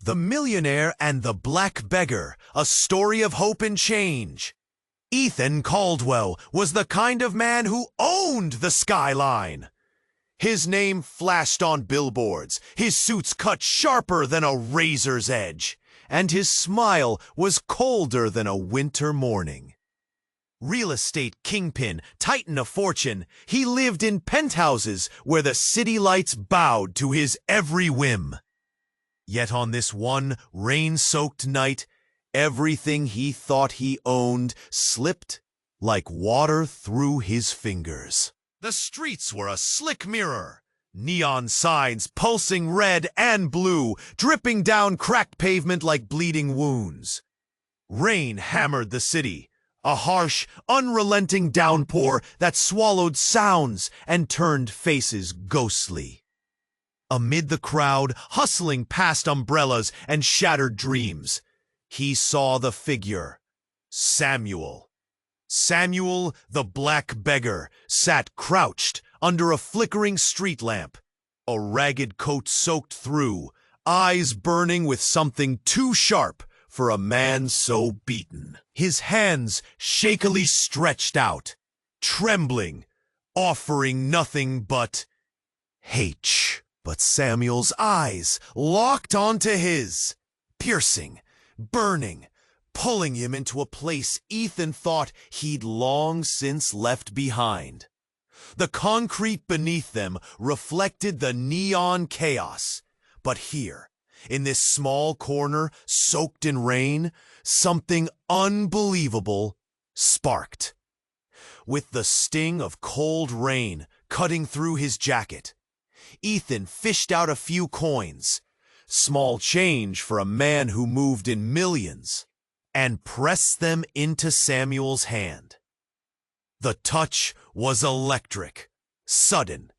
The Millionaire and the Black Beggar, a story of hope and change. Ethan Caldwell was the kind of man who owned the skyline. His name flashed on billboards, his suits cut sharper than a razor's edge, and his smile was colder than a winter morning. Real estate kingpin, titan of fortune, he lived in penthouses where the city lights bowed to his every whim. Yet on this one rain-soaked night, everything he thought he owned slipped like water through his fingers. The streets were a slick mirror, neon signs pulsing red and blue, dripping down cracked pavement like bleeding wounds. Rain hammered the city, a harsh, unrelenting downpour that swallowed sounds and turned faces ghostly. Amid the crowd, hustling past umbrellas and shattered dreams, he saw the figure, Samuel. Samuel, the Black Beggar, sat crouched under a flickering street lamp, a ragged coat soaked through, eyes burning with something too sharp for a man so beaten. His hands shakily stretched out, trembling, offering nothing but hate. But Samuel's eyes locked onto his, piercing, burning, pulling him into a place Ethan thought he'd long since left behind. The concrete beneath them reflected the neon chaos, but here, in this small corner soaked in rain, something unbelievable sparked. With the sting of cold rain cutting through his jacket, Ethan fished out a few coins, small change for a man who moved in millions, and pressed them into Samuel's hand. The touch was electric, sudden.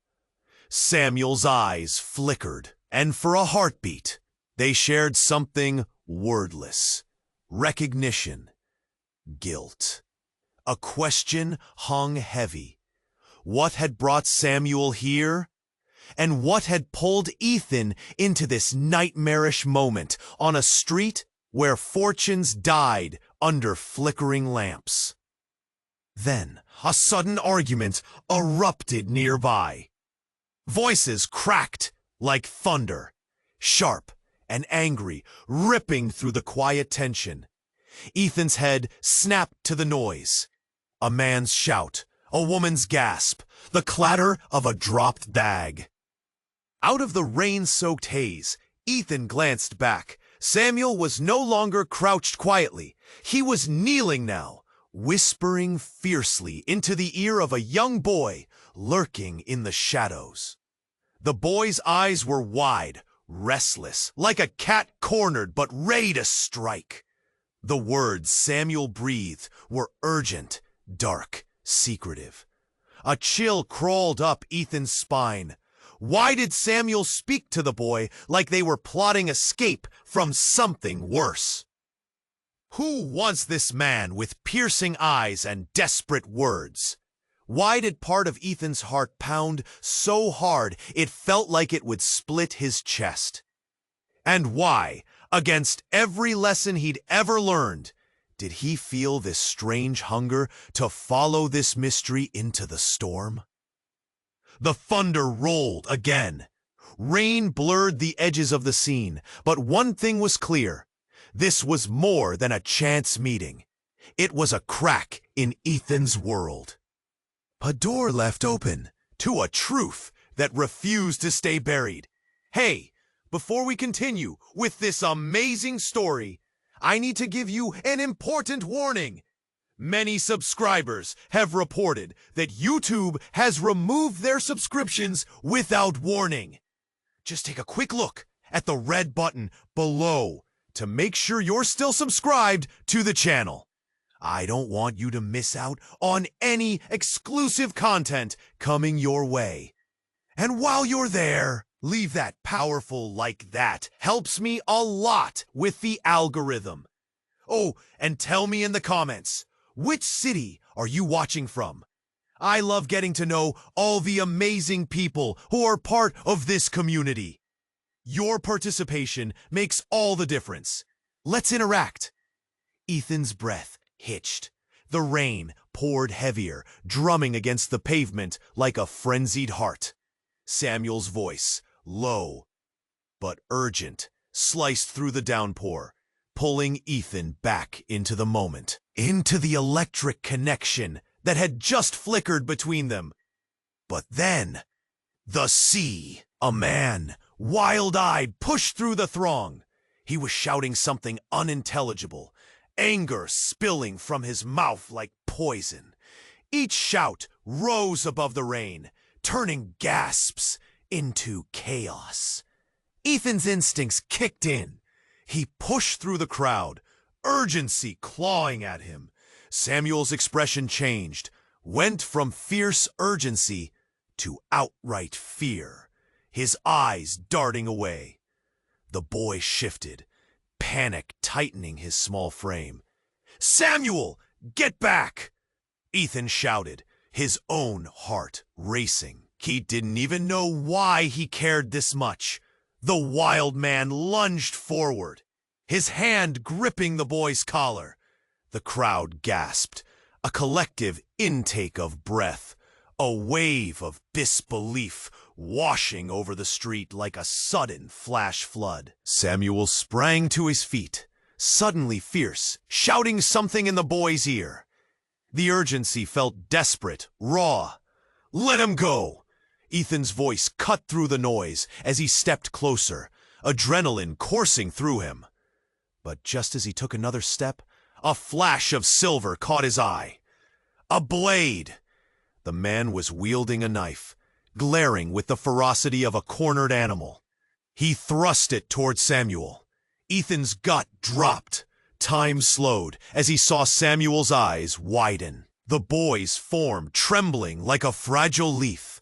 Samuel's eyes flickered, and for a heartbeat, they shared something wordless: recognition, guilt. A question hung heavy. What had brought Samuel here? And what had pulled Ethan into this nightmarish moment on a street where fortunes died under flickering lamps? Then a sudden argument erupted nearby. Voices cracked like thunder, sharp and angry, ripping through the quiet tension. Ethan's head snapped to the noise. A man's shout, a woman's gasp, the clatter of a dropped bag. Out of the rain-soaked haze, Ethan glanced back. Samuel was no longer crouched quietly. He was kneeling now, whispering fiercely into the ear of a young boy lurking in the shadows. The boy's eyes were wide, restless, like a cat cornered but ready to strike. The words Samuel breathed were urgent, dark, secretive. A chill crawled up Ethan's spine. Why did Samuel speak to the boy like they were plotting escape from something worse? Who was this man with piercing eyes and desperate words? Why did part of Ethan's heart pound so hard it felt like it would split his chest? And why, against every lesson he'd ever learned, did he feel this strange hunger to follow this mystery into the storm? The thunder rolled again. Rain blurred the edges of the scene, but one thing was clear. This was more than a chance meeting. It was a crack in Ethan's world. A door left open to a truth that refused to stay buried. Hey, before we continue with this amazing story, I need to give you an important warning. Many subscribers have reported that YouTube has removed their subscriptions without warning. Just take a quick look at the red button below to make sure you're still subscribed to the channel. I don't want you to miss out on any exclusive content coming your way. And while you're there, leave that powerful like that. Helps me a lot with the algorithm. Oh, and tell me in the comments, which city are you watching from? I love getting to know all the amazing people who are part of this community. Your participation makes all the difference. Let's interact. Ethan's breath hitched. The rain poured heavier, drumming against the pavement like a frenzied heart. Samuel's voice, low but urgent, sliced through the downpour, pulling Ethan back into the moment, into the electric connection that had just flickered between them. But then, the sea. A man, wild-eyed, pushed through the throng. He was shouting something unintelligible, anger spilling from his mouth like poison. Each shout rose above the rain, turning gasps into chaos. Ethan's instincts kicked in. He pushed through the crowd, urgency clawing at him. Samuel's expression changed, went from fierce urgency to outright fear, his eyes darting away. The boy shifted, panic tightening his small frame. "Samuel, get back!" Ethan shouted, his own heart racing. He didn't even know why he cared this much. The wild man lunged forward, his hand gripping the boy's collar. The crowd gasped, a collective intake of breath, a wave of disbelief washing over the street like a sudden flash flood. Samuel sprang to his feet, suddenly fierce, shouting something in the boy's ear. The urgency felt desperate, raw. "Let him go!" Ethan's voice cut through the noise as he stepped closer, adrenaline coursing through him. But just as he took another step, a flash of silver caught his eye. A blade! The man was wielding a knife, glaring with the ferocity of a cornered animal. He thrust it toward Samuel. Ethan's gut dropped. Time slowed as he saw Samuel's eyes widen, the boy's form trembling like a fragile leaf.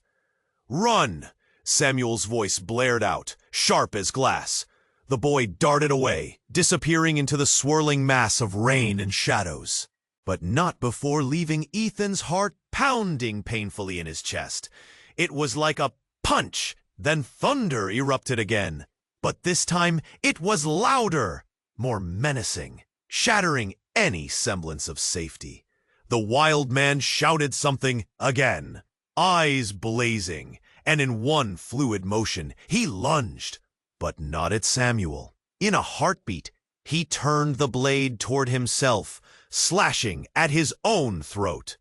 "Run!" Samuel's voice blared out, sharp as glass. The boy darted away, disappearing into the swirling mass of rain and shadows. But not before leaving Ethan's heart pounding painfully in his chest. It was like a punch, then thunder erupted again. But this time it was louder, more menacing, shattering any semblance of safety. The wild man shouted something again, eyes blazing, and in one fluid motion he lunged, but not at Samuel. In a heartbeat, he turned the blade toward himself, slashing at his own throat.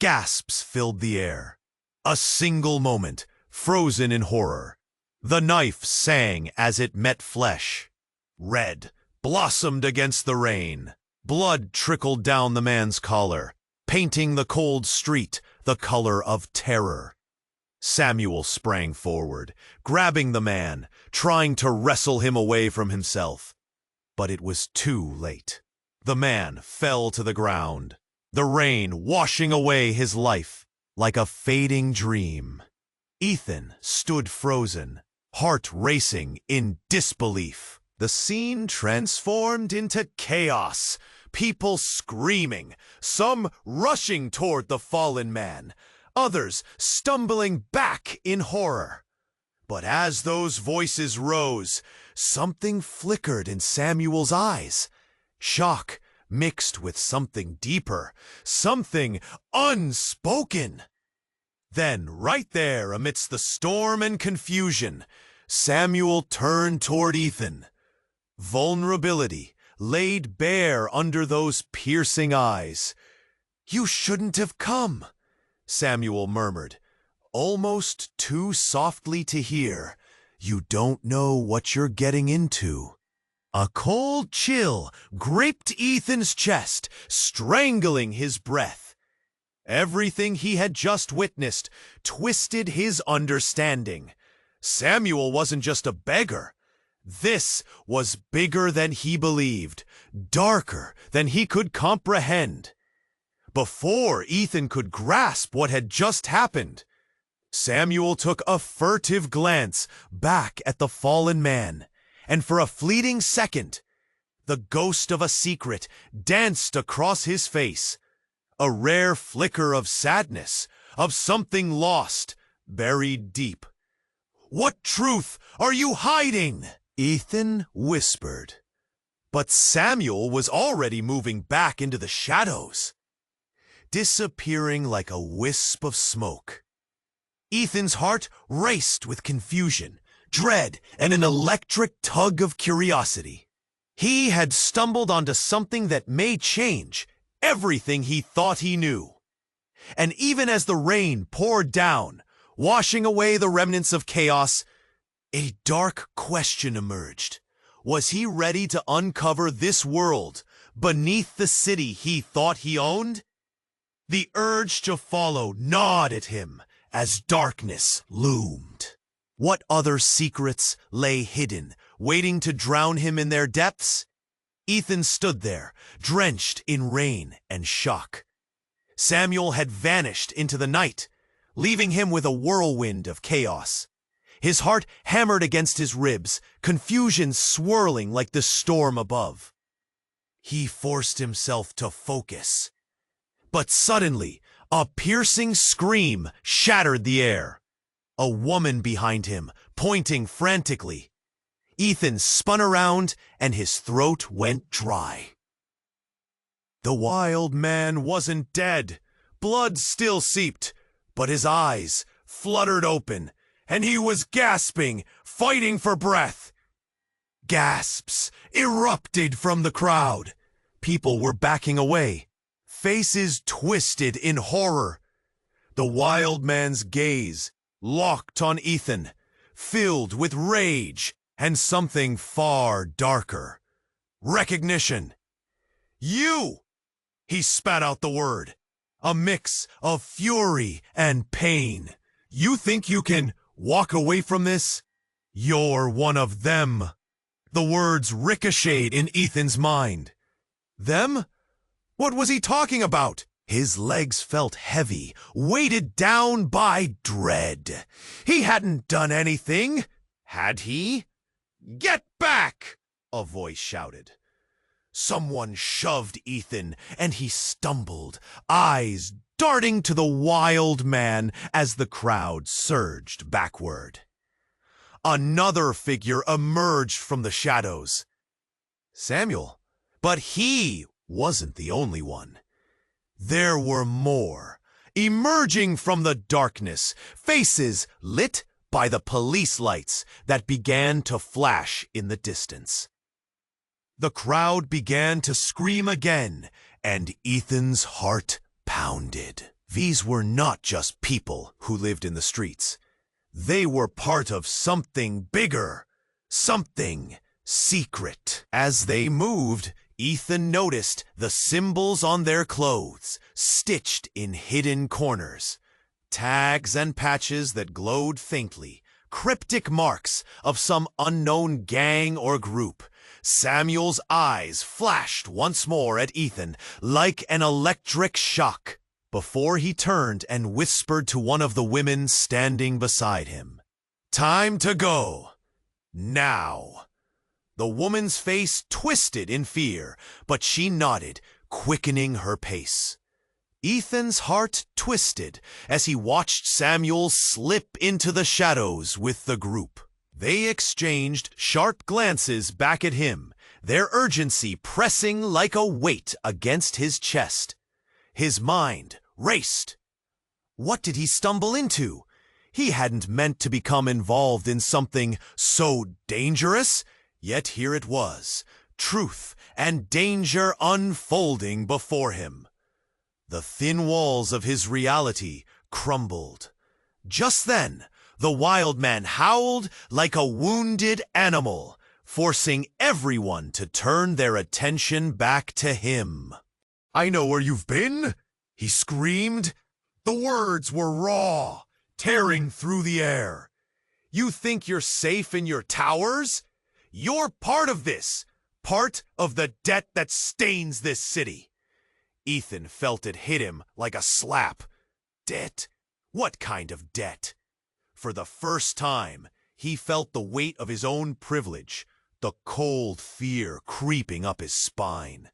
Gasps filled the air. A single moment, frozen in horror. The knife sang as it met flesh. Red blossomed against the rain. Blood trickled down the man's collar, painting the cold street the color of terror. Samuel sprang forward, grabbing the man, trying to wrestle him away from himself. But it was too late. The man fell to the ground, the rain washing away his life like a fading dream. Ethan stood frozen, heart racing in disbelief. The scene transformed into chaos, people screaming, some rushing toward the fallen man, others stumbling back in horror. But as those voices rose, something flickered in Samuel's eyes. Shock mixed with something deeper, something unspoken. Then, right there amidst the storm and confusion, Samuel turned toward Ethan. Vulnerability laid bare under those piercing eyes. "You shouldn't have come," Samuel murmured, almost too softly to hear. "You don't know what you're getting into." A cold chill gripped Ethan's chest, strangling his breath. Everything he had just witnessed twisted his understanding. Samuel wasn't just a beggar. This was bigger than he believed, darker than he could comprehend. Before Ethan could grasp what had just happened, Samuel took a furtive glance back at the fallen man, and for a fleeting second, the ghost of a secret danced across his face. A rare flicker of sadness, of something lost, buried deep. What truth are you hiding? Ethan whispered. But Samuel was already moving back into the shadows, disappearing like a wisp of smoke. Ethan's heart raced with confusion, dread, and an electric tug of curiosity. He had stumbled onto something that may change everything he thought he knew. And even as the rain poured down, washing away the remnants of chaos, a dark question emerged. Was he ready to uncover this world beneath the city he thought he owned? The urge to follow gnawed at him as darkness loomed. What other secrets lay hidden, waiting to drown him in their depths? Ethan stood there, drenched in rain and shock. Samuel had vanished into the night, leaving him with a whirlwind of chaos. His heart hammered against his ribs, confusion swirling like the storm above. He forced himself to focus. But suddenly, a piercing scream shattered the air. A woman behind him, pointing frantically. Ethan spun around and his throat went dry. The wild man wasn't dead. Blood still seeped, but his eyes fluttered open, and he was gasping, fighting for breath. Gasps erupted from the crowd. People were backing away, faces twisted in horror. The wild man's gaze locked on Ethan, filled with rage and something far darker. Recognition. You! He spat out the word, a mix of fury and pain. You think you can walk away from this? You're one of them. The words ricocheted in Ethan's mind. Them? What was he talking about? His legs felt heavy, weighted down by dread. He hadn't done anything, had he? Get back! A voice shouted. Someone shoved Ethan, and he stumbled, eyes darting to the wild man as the crowd surged backward. Another figure emerged from the shadows. Samuel. But he wasn't the only one. There were more, emerging from the darkness, faces lit by the police lights that began to flash in the distance. The crowd began to scream again, and Ethan's heart pounded. These were not just people who lived in the streets. They were part of something bigger, something secret. As they moved, Ethan noticed the symbols on their clothes, stitched in hidden corners. Tags and patches that glowed faintly, cryptic marks of some unknown gang or group. Samuel's eyes flashed once more at Ethan like an electric shock before he turned and whispered to one of the women standing beside him. Time to go. Now. The woman's face twisted in fear, but she nodded, quickening her pace. Ethan's heart twisted as he watched Samuel slip into the shadows with the group. They exchanged sharp glances back at him, their urgency pressing like a weight against his chest. His mind raced. What did he stumble into? He hadn't meant to become involved in something so dangerous, yet here it was, truth and danger unfolding before him. The thin walls of his reality crumbled. Just then, the wild man howled like a wounded animal, forcing everyone to turn their attention back to him. I know where you've been, he screamed. The words were raw, tearing through the air. You think you're safe in your towers? You're part of this, part of the debt that stains this city. Ethan felt it hit him like a slap. Debt? What kind of debt? For the first time, he felt the weight of his own privilege, the cold fear creeping up his spine.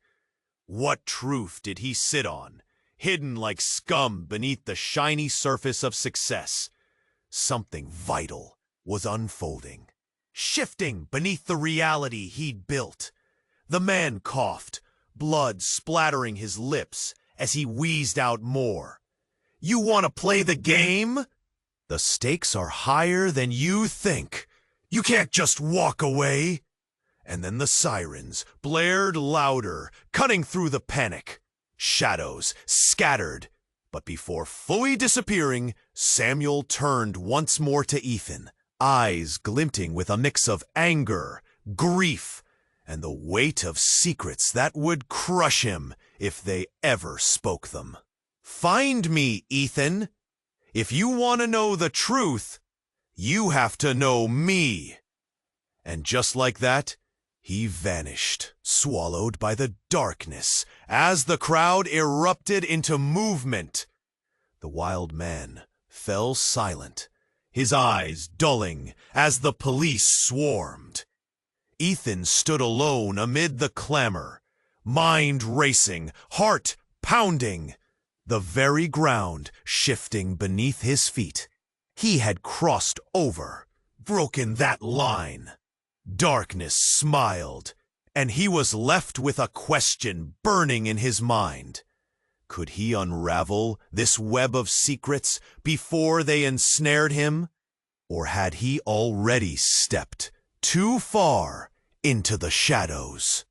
What truth did he sit on, hidden like scum beneath the shiny surface of success? Something vital, was unfolding, shifting beneath the reality he'd built. The man coughed, blood splattering his lips as he wheezed out more. "You want to play the game? The stakes are higher than you think. You can't just walk away." And then the sirens blared louder, cutting through the panic. Shadows scattered, but before fully disappearing, Samuel turned once more to Ethan, eyes glinting with a mix of anger, grief, and the weight of secrets that would crush him if they ever spoke them. "Find me, Ethan. If you want to know the truth, you have to know me." And just like that, he vanished, swallowed by the darkness, as the crowd erupted into movement. The wild man fell silent, his eyes dulling as the police swarmed. Ethan stood alone amid the clamor, mind racing, heart pounding, the very ground shifting beneath his feet. He had crossed over, broken that line. Darkness smiled, and he was left with a question burning in his mind. Could he unravel this web of secrets before they ensnared him? Or had he already stepped too far into the shadows?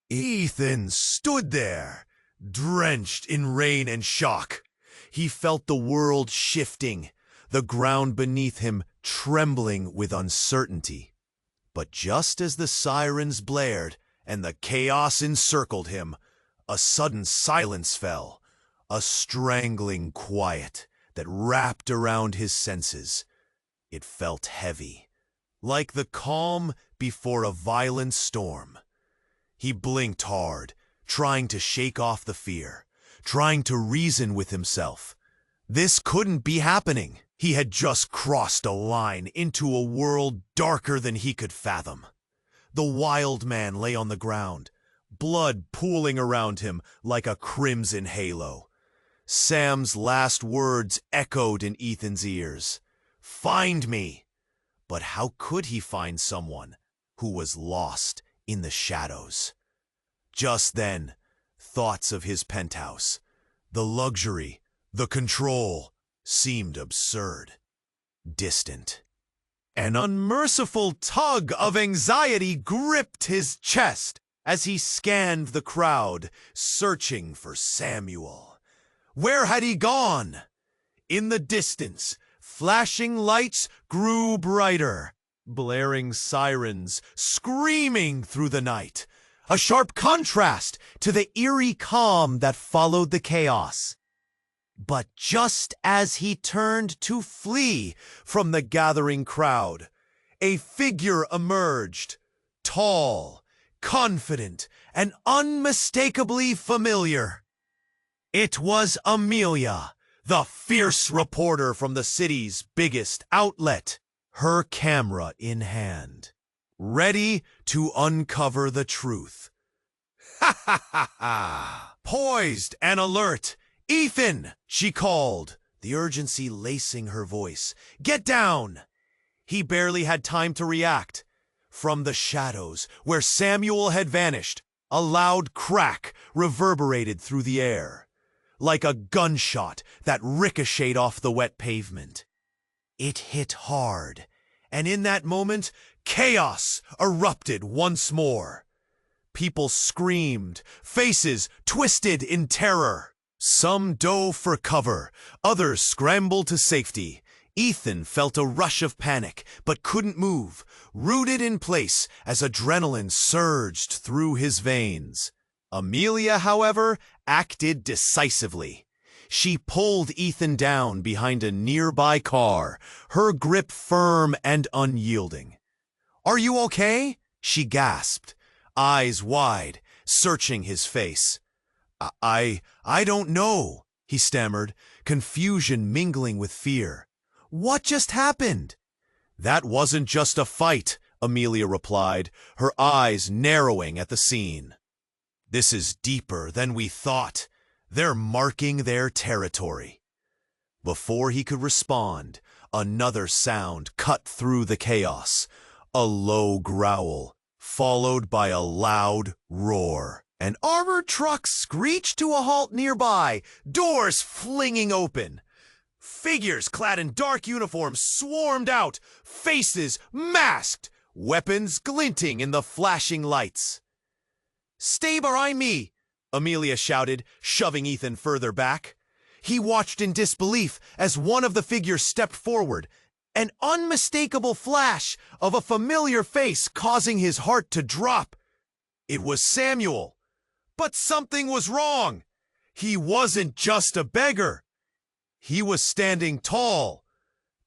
Ethan stood there, drenched in rain and shock. He felt the world shifting, the ground beneath him trembling with uncertainty. But just as the sirens blared and the chaos encircled him, a sudden silence fell, a strangling quiet that wrapped around his senses. It felt heavy, like the calm before a violent storm. He blinked hard, trying to shake off the fear, trying to reason with himself. This couldn't be happening. He had just crossed a line into a world darker than he could fathom. The wild man lay on the ground, blood pooling around him like a crimson halo. Sam's last words echoed in Ethan's ears. "Find me!" But how could he find someone who was lost in the shadows? Just then, thoughts of his penthouse, the luxury, the control, seemed absurd, distant. An unmerciful tug of anxiety gripped his chest as he scanned the crowd, searching for Samuel. Where had he gone? In the distance, flashing lights grew brighter, blaring sirens screaming through the night, a sharp contrast to the eerie calm that followed the chaos. But just as he turned to flee from the gathering crowd, a figure emerged, tall, confident, and unmistakably familiar. It was Amelia, the fierce reporter from the city's biggest outlet, her camera in hand, ready to uncover the truth. "Ha ha ha ha!" Poised and alert, "Ethan!" she called, the urgency lacing her voice. "Get down!" He barely had time to react. From the shadows, where Samuel had vanished, a loud crack reverberated through the air, like a gunshot that ricocheted off the wet pavement. It hit hard, and in that moment, chaos erupted once more. People screamed, faces twisted in terror. Some dove for cover, others scrambled to safety. Ethan felt a rush of panic, but couldn't move, rooted in place as adrenaline surged through his veins. Amelia, however, acted decisively. She pulled Ethan down behind a nearby car, her grip firm and unyielding. "Are you okay?" she gasped, eyes wide, searching his face. I don't know," he stammered, confusion mingling with fear. "What just happened?" "That wasn't just a fight," Amelia replied, her eyes narrowing at the scene. "This is deeper than we thought. They're marking their territory." Before he could respond, another sound cut through the chaos. A low growl, followed by a loud roar. An armored truck screeched to a halt nearby, doors flinging open. Figures clad in dark uniforms swarmed out, faces masked, weapons glinting in the flashing lights. "Stay behind me!" Amelia shouted, shoving Ethan further back. He watched in disbelief as one of the figures stepped forward, an unmistakable flash of a familiar face causing his heart to drop. It was Samuel. But something was wrong. He wasn't just a beggar. He was standing tall,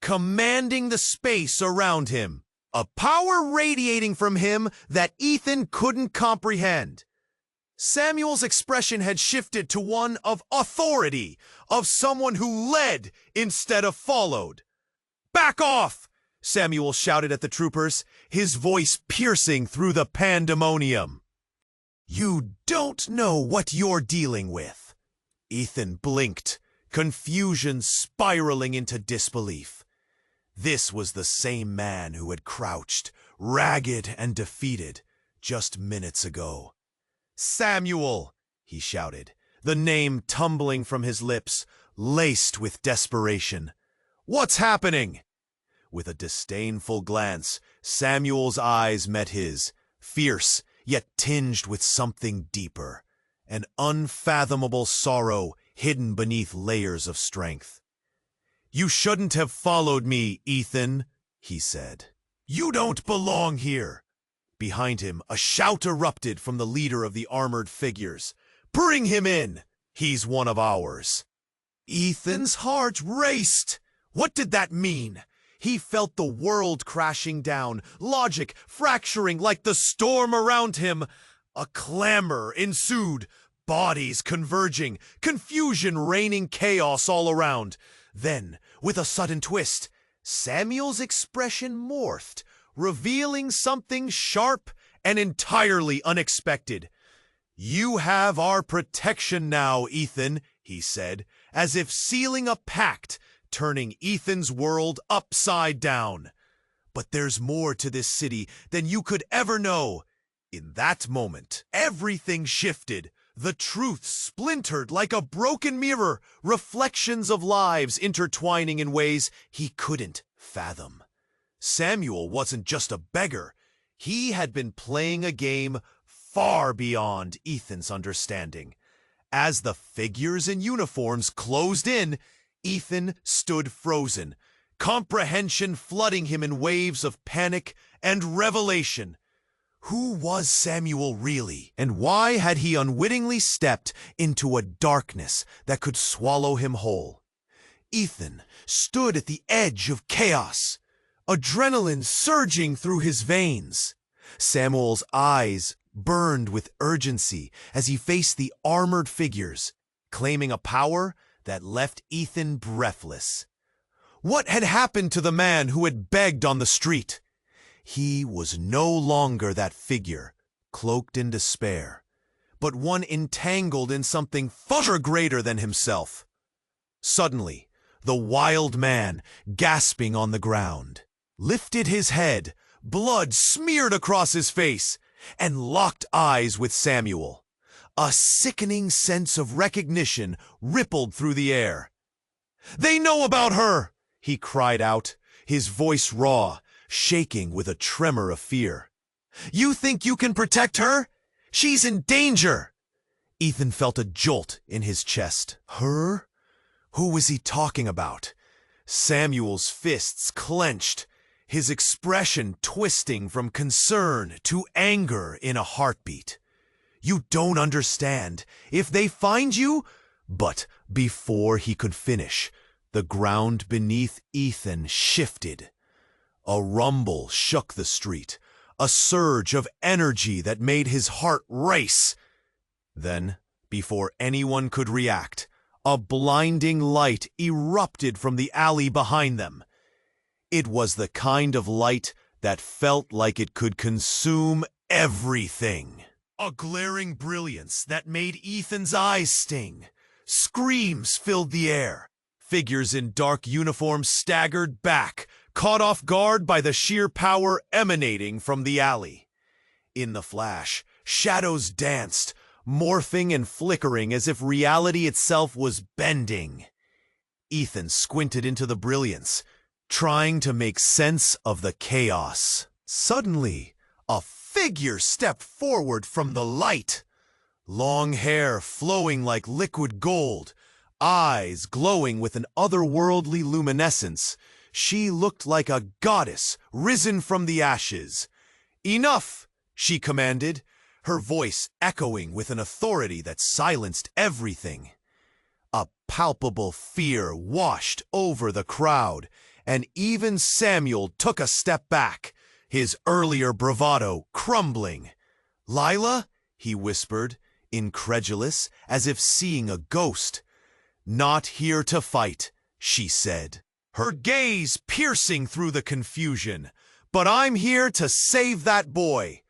commanding the space around him, a power radiating from him that Ethan couldn't comprehend. Samuel's expression had shifted to one of authority, of someone who led instead of followed. "Back off!" Samuel shouted at the troopers, his voice piercing through the pandemonium. "You don't know what you're dealing with." Ethan blinked, confusion spiraling into disbelief. This was the same man who had crouched, ragged and defeated, just minutes ago. "Samuel!" he shouted, the name tumbling from his lips, laced with desperation. "What's happening?" With a disdainful glance, Samuel's eyes met his, fierce, yet tinged with something deeper, an unfathomable sorrow hidden beneath layers of strength. "You shouldn't have followed me, Ethan," he said. "You don't belong here." Behind him, a shout erupted from the leader of the armored figures. "Bring him in! He's one of ours." Ethan's heart raced. What did that mean? He felt the world crashing down, logic fracturing like the storm around him. A clamor ensued, bodies converging, confusion raining chaos all around. Then, with a sudden twist, Samuel's expression morphed, revealing something sharp and entirely unexpected. "You have our protection now, Ethan," he said, as if sealing a pact, turning Ethan's world upside down. "But there's more to this city than you could ever know." In that moment, everything shifted. The truth splintered like a broken mirror, reflections of lives intertwining in ways he couldn't fathom. Samuel wasn't just a beggar. He had been playing a game far beyond Ethan's understanding. As the figures in uniforms closed in, Ethan stood frozen, comprehension flooding him in waves of panic and revelation. Who was Samuel really, and why had he unwittingly stepped into a darkness that could swallow him whole? Ethan stood at the edge of chaos, adrenaline surging through his veins. Samuel's eyes burned with urgency as he faced the armored figures, claiming a power that left Ethan breathless. What had happened to the man who had begged on the street? He was no longer that figure, cloaked in despair, but one entangled in something far greater than himself. Suddenly, the wild man, gasping on the ground, lifted his head, blood smeared across his face, and locked eyes with Samuel. A sickening sense of recognition rippled through the air. "They know about her!" he cried out, his voice raw, shaking with a tremor of fear. "You think you can protect her? She's in danger!" Ethan felt a jolt in his chest. Her? Who was he talking about? Samuel's fists clenched, his expression twisting from concern to anger in a heartbeat. "You don't understand. If they find you—" But before he could finish, the ground beneath Ethan shifted. A rumble shook the street, a surge of energy that made his heart race. Then, before anyone could react, a blinding light erupted from the alley behind them. It was the kind of light that felt like it could consume everything. A glaring brilliance that made Ethan's eyes sting. Screams filled the air. Figures in dark uniforms staggered back, caught off guard by the sheer power emanating from the alley. In the flash, shadows danced, morphing and flickering as if reality itself was bending. Ethan squinted into the brilliance, trying to make sense of the chaos. Suddenly, a figure stepped forward from the light. Long hair flowing like liquid gold, eyes glowing with an otherworldly luminescence, she looked like a goddess risen from the ashes. "Enough!" she commanded, her voice echoing with an authority that silenced everything. A palpable fear washed over the crowd, and even Samuel took a step back, his earlier bravado crumbling. "Lila?" he whispered, incredulous, as if seeing a ghost. "Not here to fight," she said, her gaze piercing through the confusion. "But I'm here to save that boy."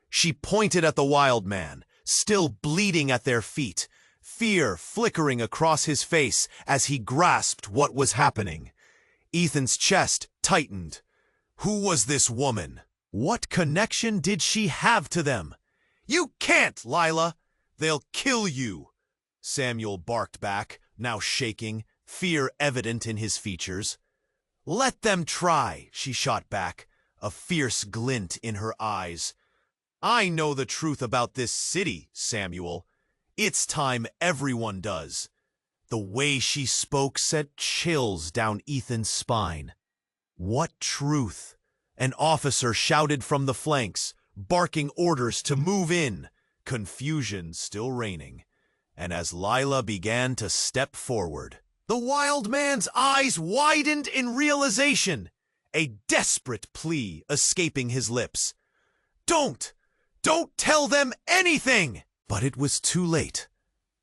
She pointed at the wild man, still bleeding at their feet, fear flickering across his face as he grasped what was happening. Ethan's chest tightened. Who was this woman? What connection did she have to them? "You can't, Lila! They'll kill you!" Samuel barked back, now shaking, fear evident in his features. "Let them try," she shot back, a fierce glint in her eyes. "I know the truth about this city, Samuel. It's time everyone does." The way she spoke sent chills down Ethan's spine. What truth? An officer shouted from the flanks, barking orders to move in, confusion still reigning. And as Lila began to step forward, the wild man's eyes widened in realization, a desperate plea escaping his lips. Don't tell them anything!" But it was too late.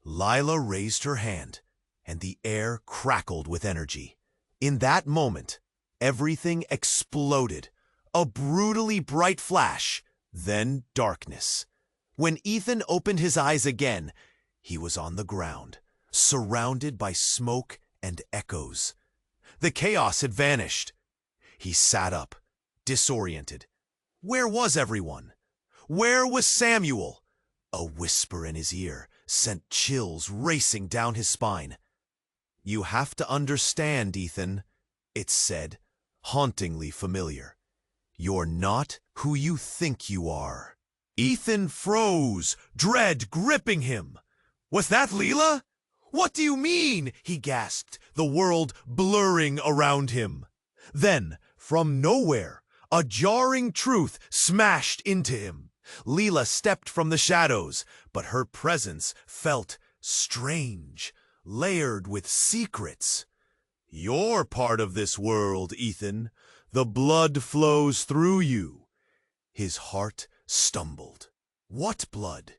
Lila raised her hand, and the air crackled with energy. In that moment, everything exploded, a brutally bright flash, then darkness. When Ethan opened his eyes again, he was on the ground, surrounded by smoke and echoes. The chaos had vanished. He sat up, disoriented. Where was everyone? Where was Samuel? A whisper in his ear sent chills racing down his spine. "You have to understand, Ethan," it said, hauntingly familiar. "You're not who you think you are." Ethan froze, dread gripping him. "Was that Lila? What do you mean?" he gasped, the world blurring around him. Then, from nowhere, a jarring truth smashed into him. Lila stepped from the shadows, but her presence felt strange, layered with secrets. "You're part of this world, Ethan. The blood flows through you." His heart stumbled. What blood?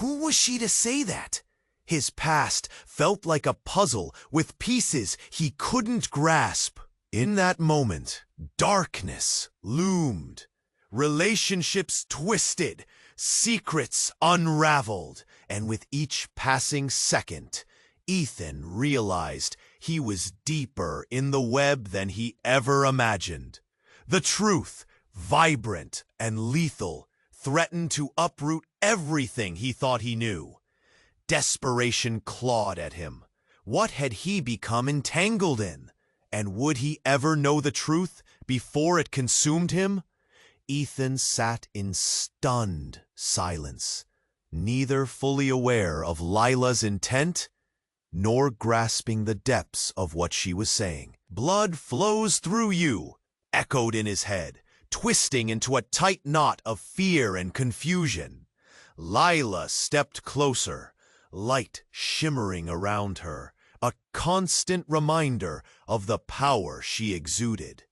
Who was she to say that? His past felt like a puzzle with pieces he couldn't grasp. In that moment, darkness loomed. Relationships twisted, secrets unraveled, and with each passing second, Ethan realized he was deeper in the web than he ever imagined. The truth, vibrant and lethal, threatened to uproot everything he thought he knew. Desperation clawed at him. What had he become entangled in? And would he ever know the truth before it consumed him? Ethan sat in stunned silence, neither fully aware of Lila's intent, nor grasping the depths of what she was saying. "Blood flows through you," echoed in his head, twisting into a tight knot of fear and confusion. Lila stepped closer, light shimmering around her, a constant reminder of the power she exuded.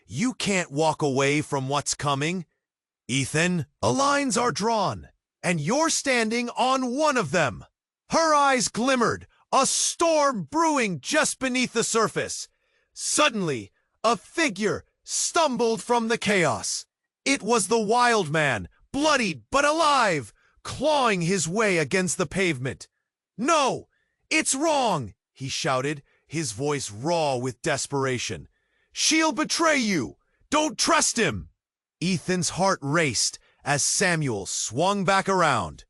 "You can't walk away from what's coming. Ethan, the lines are drawn, and you're standing on one of them." Her eyes glimmered, a storm brewing just beneath the surface. Suddenly, a figure stumbled from the chaos. It was the wild man, bloodied but alive, clawing his way against the pavement. "No, it's wrong," he shouted, his voice raw with desperation. "She'll betray you! Don't trust him!" Ethan's heart raced as Samuel swung back around.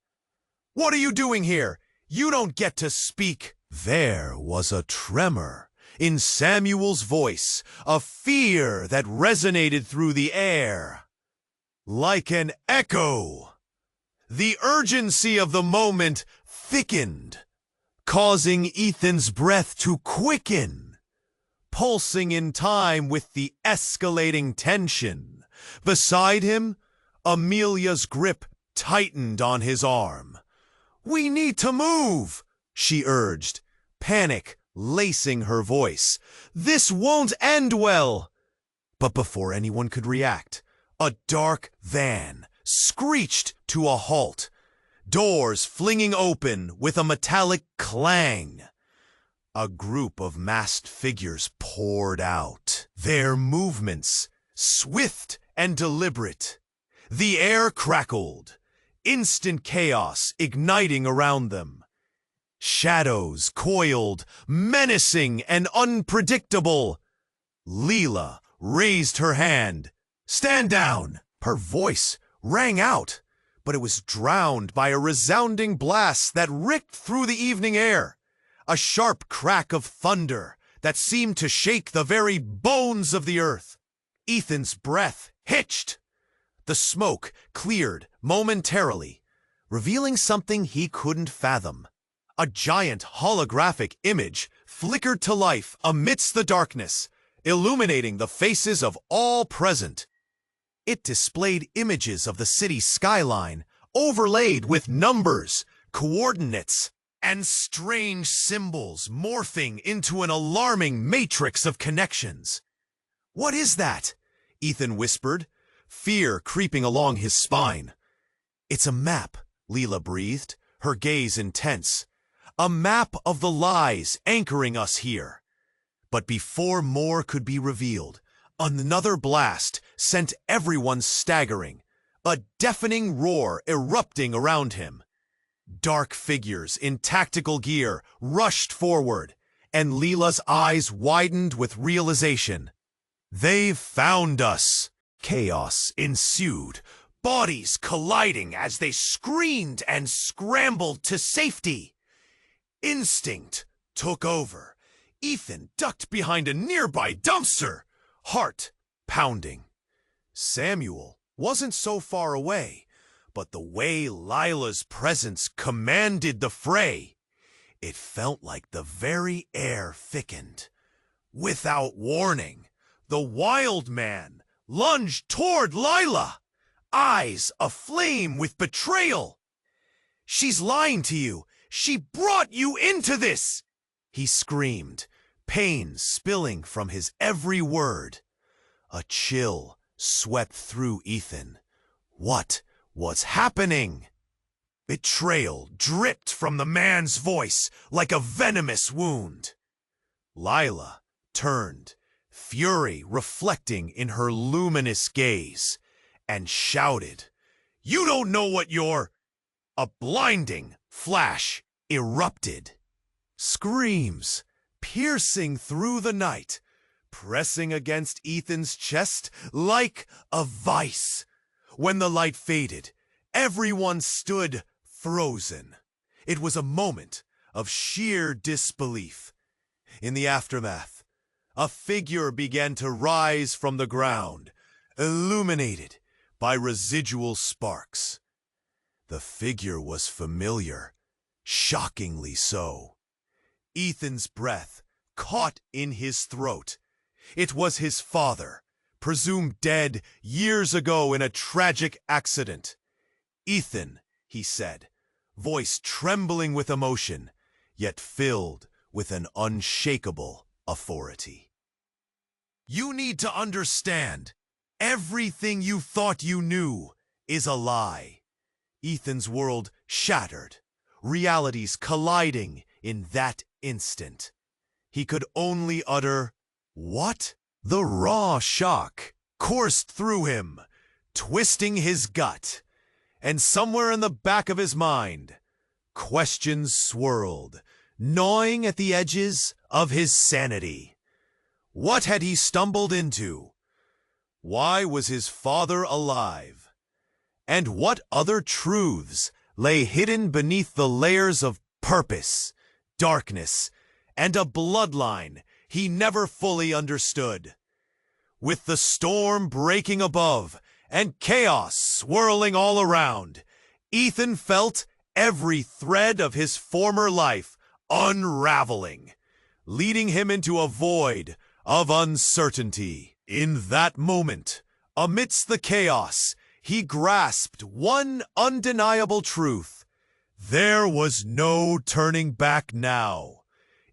"What are you doing here? You don't get to speak." There was a tremor in Samuel's voice, a fear that resonated through the air. Like an echo, the urgency of the moment thickened, causing Ethan's breath to quicken, pulsing in time with the escalating tension. Beside him, Amelia's grip tightened on his arm. "We need to move," she urged, panic lacing her voice. "This won't end well." But before anyone could react, a dark van screeched to a halt, doors flinging open with a metallic clang. A group of masked figures poured out, their movements swift and deliberate. The air crackled, instant chaos igniting around them. Shadows coiled, menacing and unpredictable. Leela raised her hand. "Stand down!" Her voice rang out, but it was drowned by a resounding blast that ripped through the evening air. A sharp crack of thunder that seemed to shake the very bones of the earth. Ethan's breath hitched. The smoke cleared momentarily, revealing something he couldn't fathom. A giant holographic image flickered to life amidst the darkness, illuminating the faces of all present. It displayed images of the city's skyline, overlaid with numbers, coordinates, and strange symbols morphing into an alarming matrix of connections. "What is that?" Ethan whispered, fear creeping along his spine. "It's a map," Leela breathed, her gaze intense. "A map of the lies anchoring us here." But before more could be revealed, another blast sent everyone staggering, a deafening roar erupting around him. Dark figures in tactical gear rushed forward, and Leela's eyes widened with realization. "They've found us!" Chaos ensued, bodies colliding as they screamed and scrambled to safety. Instinct took over. Ethan ducked behind a nearby dumpster, heart pounding. Samuel wasn't so far away, but the way Lila's presence commanded the fray, it felt like the very air thickened. Without warning, the wild man lunged toward Lila, eyes aflame with betrayal. "She's lying to you. She brought you into this!" he screamed, pain spilling from his every word. A chill swept through Ethan. What was happening? Betrayal dripped from the man's voice like a venomous wound. Lila turned, fury reflecting in her luminous gaze, and shouted, "You don't know what you're—" A blinding flash erupted. Screams piercing through the night, pressing against Ethan's chest like a vice. When the light faded, everyone stood frozen. It was a moment of sheer disbelief. In the aftermath, a figure began to rise from the ground, illuminated by residual sparks. The figure was familiar, shockingly so. Ethan's breath caught in his throat. It was his father, presumed dead years ago in a tragic accident. "Ethan," he said, voice trembling with emotion, yet filled with an unshakable authority. "You need to understand, everything you thought you knew is a lie." Ethan's world shattered, realities colliding in that instant. He could only utter, "What?" The raw shock coursed through him, twisting his gut, and somewhere in the back of his mind, questions swirled. gnawing at the edges of his sanity. What had he stumbled into? Why was his father alive? And what other truths lay hidden beneath the layers of purpose, darkness, and a bloodline he never fully understood? With the storm breaking above and chaos swirling all around, Ethan felt every thread of his former life unraveling, leading him into a void of uncertainty. In that moment, amidst the chaos, he grasped one undeniable truth. There was no turning back now.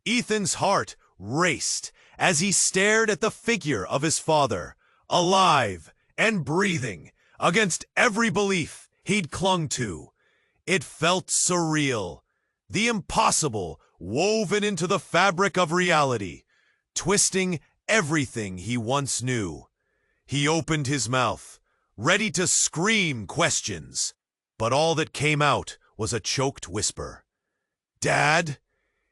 Ethan's heart raced as he stared at the figure of his father, alive and breathing against every belief he'd clung to. It felt surreal, the impossible woven into the fabric of reality, twisting everything he once knew. He opened his mouth, ready to scream questions, but all that came out was a choked whisper. "Dad?"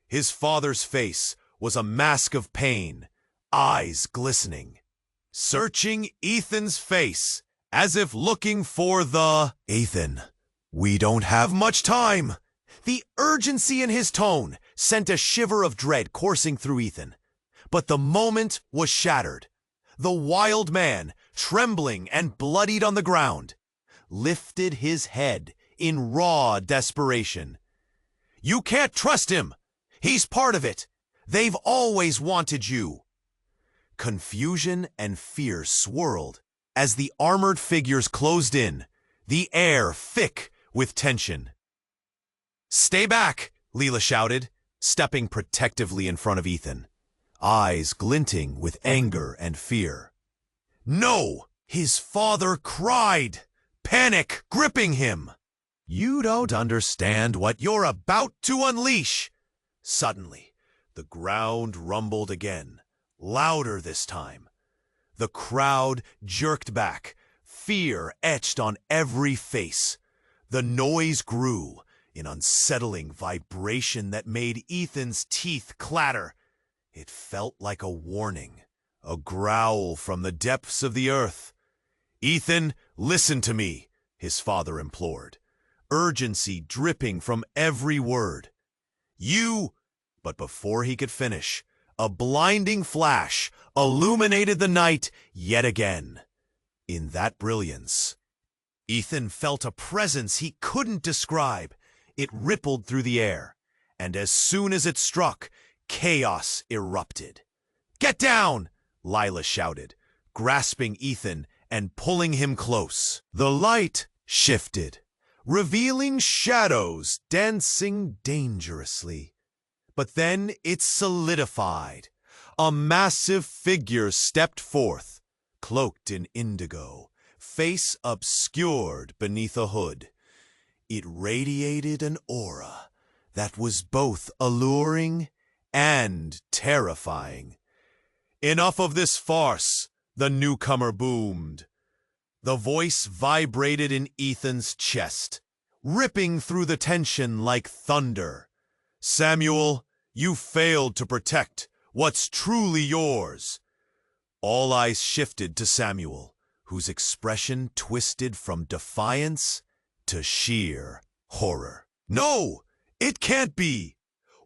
His father's face was a mask of pain, eyes glistening, searching Ethan's face as if looking for the... "Ethan, we don't have much time." The urgency in his tone sent a shiver of dread coursing through Ethan. But the moment was shattered. The wild man, trembling and bloodied on the ground, lifted his head in raw desperation. "You can't trust him! He's part of it! They've always wanted you!" Confusion and fear swirled as the armored figures closed in, the air thick with tension. "Stay back!" Leela shouted, stepping protectively in front of Ethan, eyes glinting with anger and fear. "No!" his father cried, panic gripping him. "You don't understand what you're about to unleash!" Suddenly, the ground rumbled again, louder this time. The crowd jerked back, fear etched on every face. The noise grew, an unsettling vibration that made Ethan's teeth clatter. It felt like a warning, a growl from the depths of the earth. "Ethan, listen to me," his father implored, urgency dripping from every word. "You—" But before he could finish, a blinding flash illuminated the night yet again. In that brilliance, Ethan felt a presence he couldn't describe. It rippled through the air, and as soon as it struck, chaos erupted. "Get down!" Lila shouted, grasping Ethan and pulling him close. The light shifted, revealing shadows dancing dangerously. But then it solidified. A massive figure stepped forth, cloaked in indigo, face obscured beneath a hood. It radiated an aura that was both alluring and terrifying. "Enough of this farce," the newcomer boomed. The voice vibrated in Ethan's chest, ripping through the tension like thunder. "Samuel, you failed to protect what's truly yours." All eyes shifted to Samuel, whose expression twisted from defiance to sheer horror. "No! It can't be!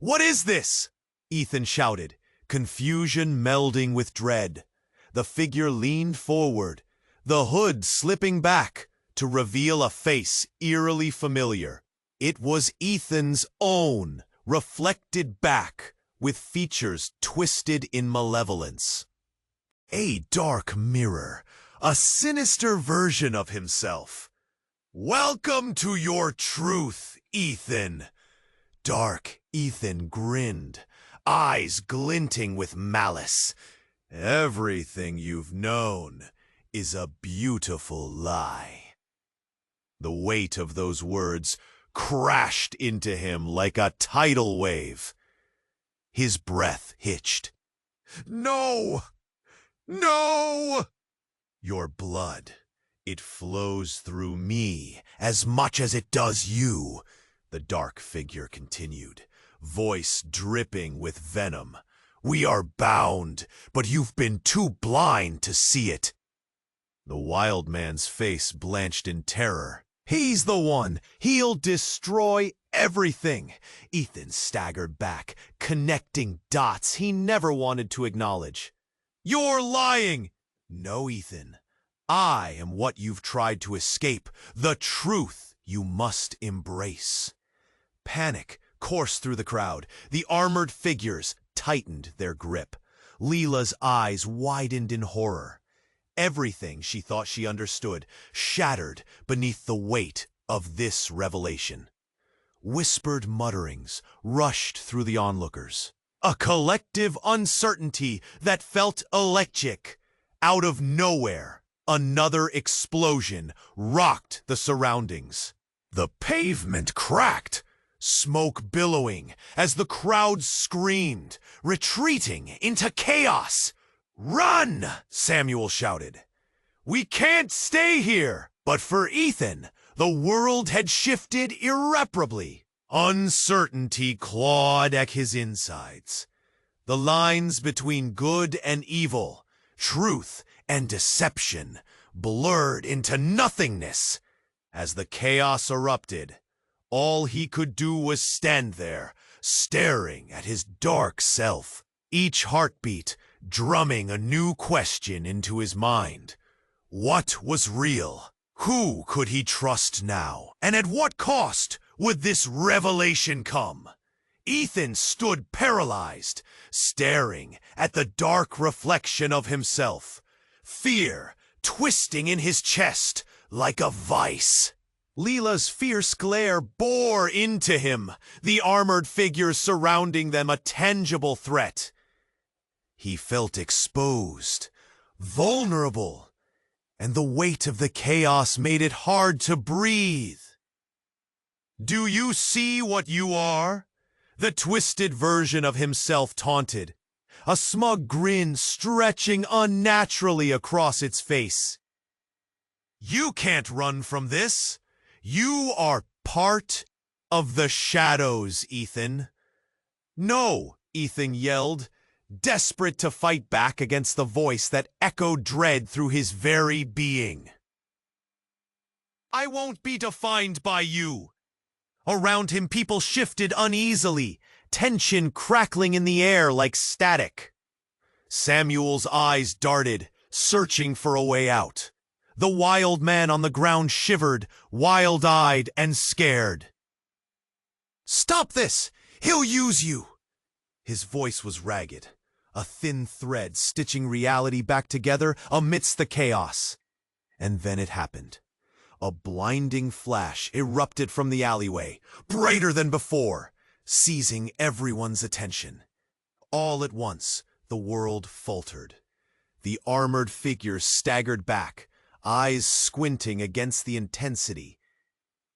What is this?" Ethan shouted, confusion melding with dread. The figure leaned forward, the hood slipping back to reveal a face eerily familiar. It was Ethan's own, reflected back, with features twisted in malevolence. A dark mirror, a sinister version of himself. "Welcome to your truth, Ethan." Dark Ethan grinned, eyes glinting with malice. "Everything you've known is a beautiful lie." The weight of those words crashed into him like a tidal wave. His breath hitched. "No! No!" "Your blood, it flows through me as much as it does you," the dark figure continued, voice dripping with venom. "We are bound, but you've been too blind to see it." The wild man's face blanched in terror. "He's the one! He'll destroy everything!" Ethan staggered back, connecting dots he never wanted to acknowledge. "You're lying!" "No, Ethan. I am what you've tried to escape, the truth you must embrace." Panic coursed through the crowd. The armored figures tightened their grip. Leela's eyes widened in horror. Everything she thought she understood shattered beneath the weight of this revelation. Whispered mutterings rushed through the onlookers. A collective uncertainty that felt electric. Out of nowhere, another explosion rocked the surroundings. The pavement cracked, smoke billowing as the crowd screamed, retreating into chaos. "Run!" Samuel shouted. "We can't stay here!" But for Ethan, the world had shifted irreparably. Uncertainty clawed at his insides. The lines between good and evil, truth and deception, blurred into nothingness. As the chaos erupted, all he could do was stand there, staring at his dark self, each heartbeat drumming a new question into his mind. What was real? Who could he trust now? And at what cost would this revelation come? Ethan stood paralyzed, staring at the dark reflection of himself, fear twisting in his chest like a vice. Leela's fierce glare bore into him, the armored figures surrounding them a tangible threat. He felt exposed, vulnerable, and the weight of the chaos made it hard to breathe. "Do you see what you are?" The twisted version of himself taunted, a smug grin stretching unnaturally across its face. "You can't run from this. You are part of the shadows, Ethan." "No," Ethan yelled, desperate to fight back against the voice that echoed dread through his very being. "I won't be defined by you." Around him, people shifted uneasily, tension crackling in the air like static. Samuel's eyes darted, searching for a way out. The wild man on the ground shivered, wild-eyed and scared. "Stop this! He'll use you!" His voice was ragged, a thin thread stitching reality back together amidst the chaos. And then it happened. A blinding flash erupted from the alleyway, brighter than before, seizing everyone's attention. All at once, the world faltered. The armored figures staggered back, eyes squinting against the intensity.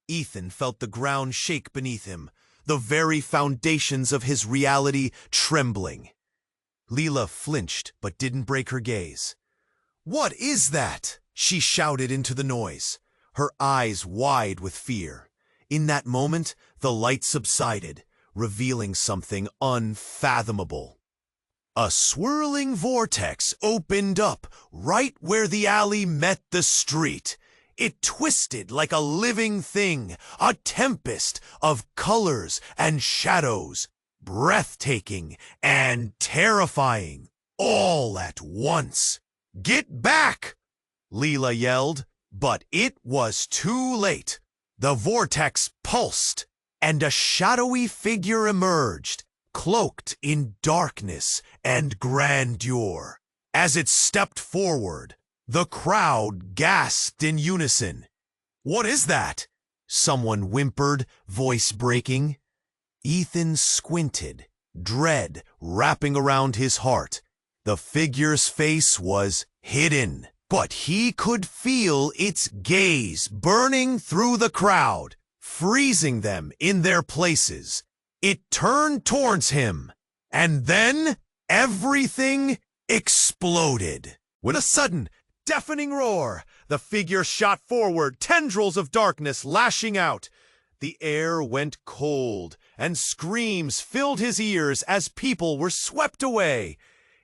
Ethan felt the ground shake beneath him, the very foundations of his reality trembling. Leela flinched but didn't break her gaze. "What is that?" she shouted into the noise, her eyes wide with fear. In that moment, the light subsided, revealing something unfathomable. A swirling vortex opened up right where the alley met the street. It twisted like a living thing, a tempest of colors and shadows, breathtaking and terrifying, all at once. "Get back!" Leela yelled, but it was too late. The vortex pulsed, and a shadowy figure emerged, cloaked in darkness and grandeur. As it stepped forward, the crowd gasped in unison. "What is that?" someone whimpered, voice breaking. Ethan squinted, dread wrapping around his heart. The figure's face was hidden, but he could feel its gaze burning through the crowd, freezing them in their places. It turned towards him, and then everything exploded. With a sudden, deafening roar, the figure shot forward, tendrils of darkness lashing out. The air went cold, and screams filled his ears as people were swept away.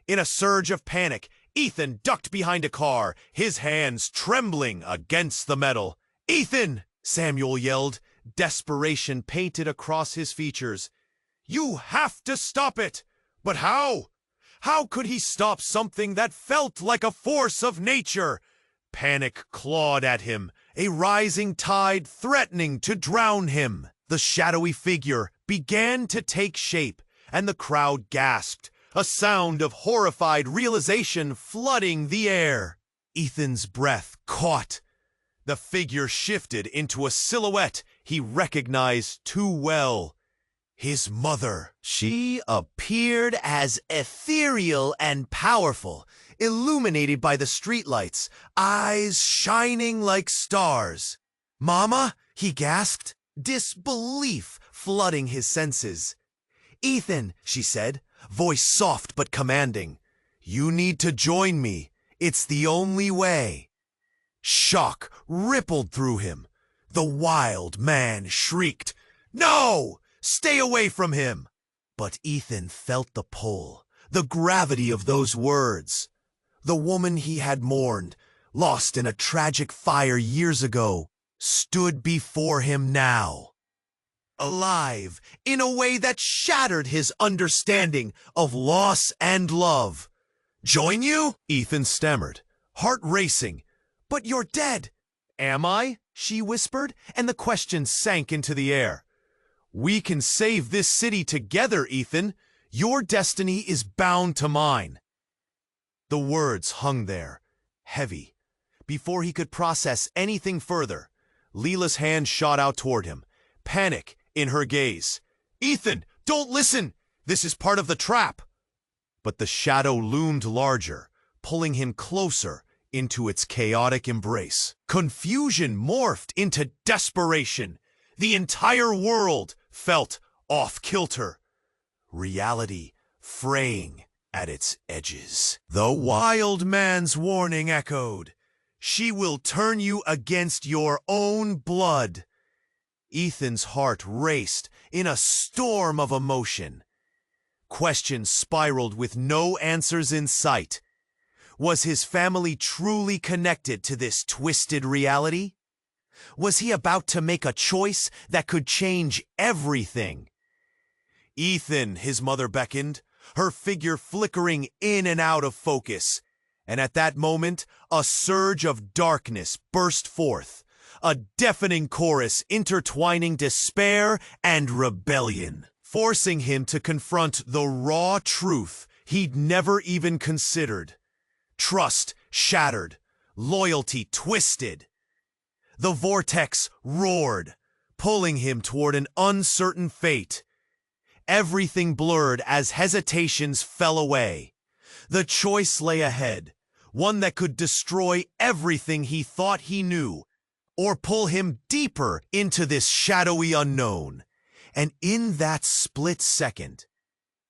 In a surge of panic, Ethan ducked behind a car, his hands trembling against the metal. "Ethan!" Samuel yelled, desperation painted across his features. "You have to stop it!" But how? How could he stop something that felt like a force of nature? Panic clawed at him, a rising tide threatening to drown him. The shadowy figure began to take shape, and the crowd gasped, a sound of horrified realization flooding the air. Ethan's breath caught. The figure shifted into a silhouette he recognized too well. His mother. She appeared as ethereal and powerful, illuminated by the streetlights, eyes shining like stars. "Mama?" he gasped, disbelief flooding his senses. "Ethan," she said, voice soft but commanding. "You need to join me. It's the only way." Shock rippled through him. The wild man shrieked, "No! Stay away from him!" But Ethan felt the pull, the gravity of those words. The woman he had mourned, lost in a tragic fire years ago, stood before him now. Alive in a way that shattered his understanding of loss and love. "Join you?" Ethan stammered, heart racing. "But you're dead." "Am I?" she whispered, and the question sank into the air. "We can save this city together, Ethan. Your destiny is bound to mine." The words hung there, heavy. Before he could process anything further, Leela's hand shot out toward him, panic in her gaze. "Ethan, don't listen! This is part of the trap!" But the shadow loomed larger, pulling him closer into its chaotic embrace. Confusion morphed into desperation. The entire world felt off-kilter. Reality fraying at its edges. The wild man's warning echoed. "She will turn you against your own blood." Ethan's heart raced in a storm of emotion. Questions spiraled with no answers in sight. Was his family truly connected to this twisted reality? Was he about to make a choice that could change everything? "Ethan," his mother beckoned, her figure flickering in and out of focus. And at that moment, a surge of darkness burst forth, a deafening chorus intertwining despair and rebellion, forcing him to confront the raw truth he'd never even considered. Trust shattered, loyalty twisted. The vortex roared, pulling him toward an uncertain fate. Everything blurred as hesitations fell away. The choice lay ahead, one that could destroy everything he thought he knew, or pull him deeper into this shadowy unknown. And in that split second,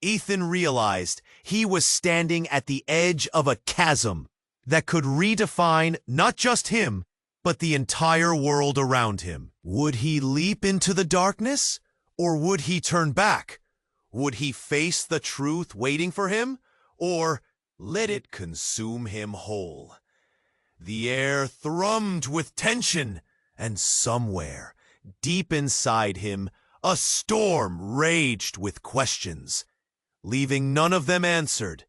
Ethan realized he was standing at the edge of a chasm that could redefine not just him, but the entire world around him. Would he leap into the darkness, or would he turn back? Would he face the truth waiting for him, or let it consume him whole? The air thrummed with tension, and somewhere, deep inside him, a storm raged with questions, leaving none of them answered.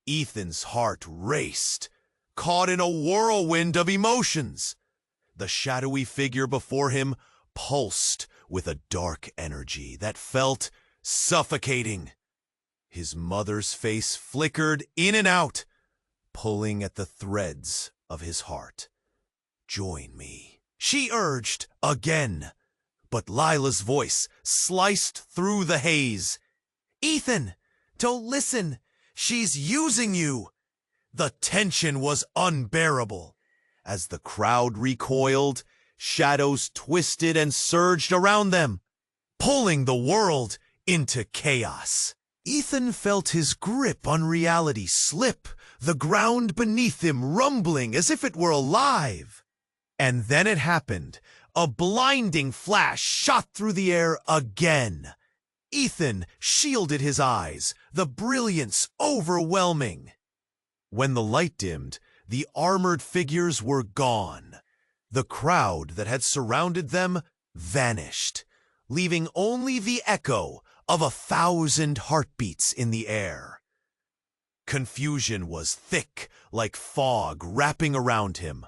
Ethan's heart raced, caught in a whirlwind of emotions. The shadowy figure before him pulsed with a dark energy that felt suffocating. His mother's face flickered in and out, pulling at the threads of his heart. "Join me," she urged again, but Lila's voice sliced through the haze. "Ethan, don't listen. She's using you." The tension was unbearable. As the crowd recoiled, shadows twisted and surged around them, pulling the world into chaos. Ethan felt his grip on reality slip, the ground beneath him rumbling as if it were alive. And then it happened, A blinding flash shot through the air again. Ethan shielded his eyes, the brilliance overwhelming. When the light dimmed, the armored figures were gone. The crowd that had surrounded them vanished, leaving only the echo of 1,000 heartbeats in the air. Confusion was thick, like fog wrapping around him.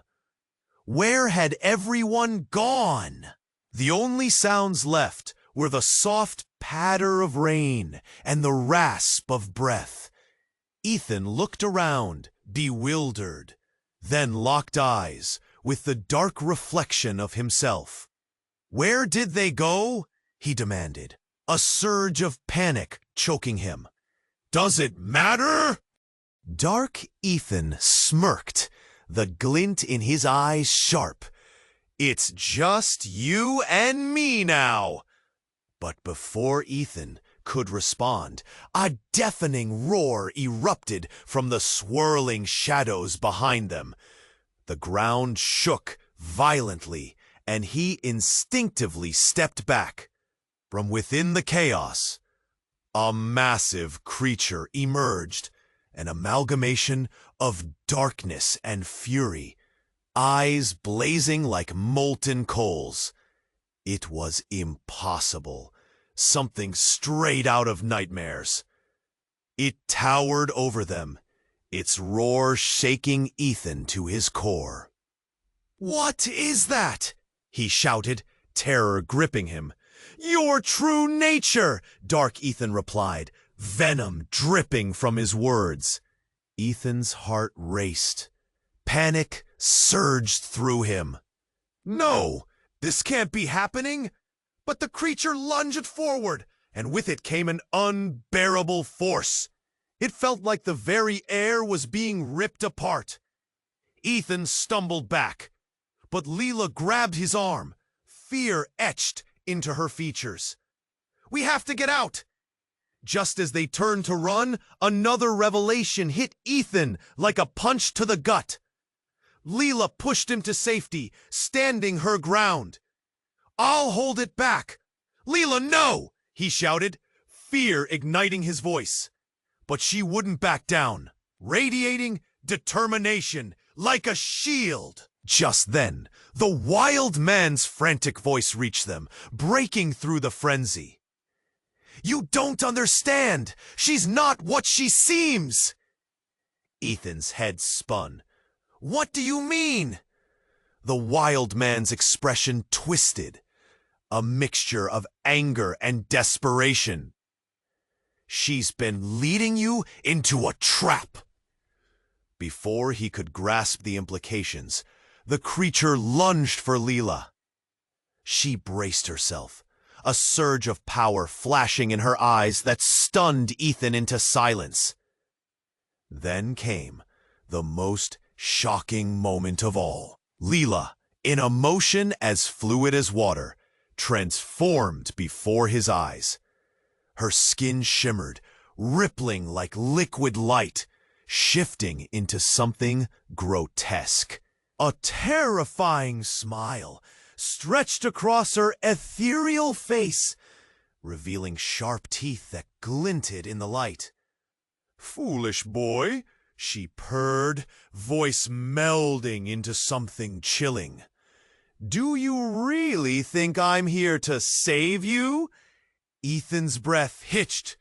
Where had everyone gone? The only sounds left were the soft patter of rain and the rasp of breath. Ethan looked around, bewildered, then locked eyes with the dark reflection of himself. "Where did they go?" he demanded, a surge of panic choking him. "Does it matter?" Dark Ethan smirked, the glint in his eyes sharp. "It's just you and me now." But before Ethan could respond, a deafening roar erupted from the swirling shadows behind them. The ground shook violently, and he instinctively stepped back. From within the chaos, a massive creature emerged, an amalgamation of darkness and fury, eyes blazing like molten coals. It was impossible. Something straight out of nightmares. It towered over them, its roar shaking Ethan to his core. "What is that?" he shouted, terror gripping him. "Your true nature," Dark Ethan replied, venom dripping from his words. Ethan's heart raced. Panic surged through him. "No, this can't be happening." But the creature lunged forward, and with it came an unbearable force. It felt like the very air was being ripped apart. Ethan stumbled back, but Leela grabbed his arm, fear etched into her features. "We have to get out!" Just as they turned to run, another revelation hit Ethan like a punch to the gut. Leela pushed him to safety, standing her ground. "I'll hold it back." "Leela, no!" he shouted, fear igniting his voice. But she wouldn't back down, radiating determination like a shield. Just then, the wild man's frantic voice reached them, breaking through the frenzy. "You don't understand! She's not what she seems!" Ethan's head spun. "What do you mean?" The wild man's expression twisted, a mixture of anger and desperation. "She's been leading you into a trap." Before he could grasp the implications, the creature lunged for Leela. She braced herself, a surge of power flashing in her eyes that stunned Ethan into silence. Then came the most shocking moment of all. Leela, in a motion as fluid as water, transformed before his eyes. Her skin shimmered, rippling like liquid light, shifting into something grotesque. A terrifying smile stretched across her ethereal face, revealing sharp teeth that glinted in the light. "Foolish boy," she purred, voice melding into something chilling. "Do you really think I'm here to save you?" Ethan's breath hitched.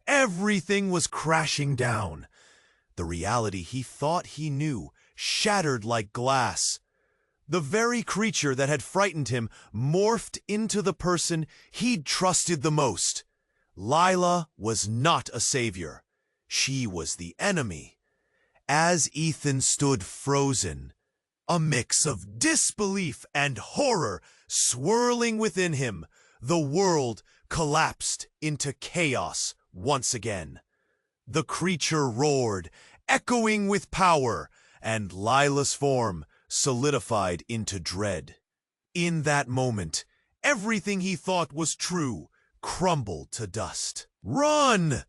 Everything was crashing down. The reality he thought he knew shattered like glass. The very creature that had frightened him morphed into the person he'd trusted the most. Lila was not a savior. She was the enemy. As Ethan stood frozen, a mix of disbelief and horror swirling within him, the world collapsed into chaos once again. The creature roared, echoing with power, and Lila's form solidified into dread. In that moment, everything he thought was true crumbled to dust. "Run!"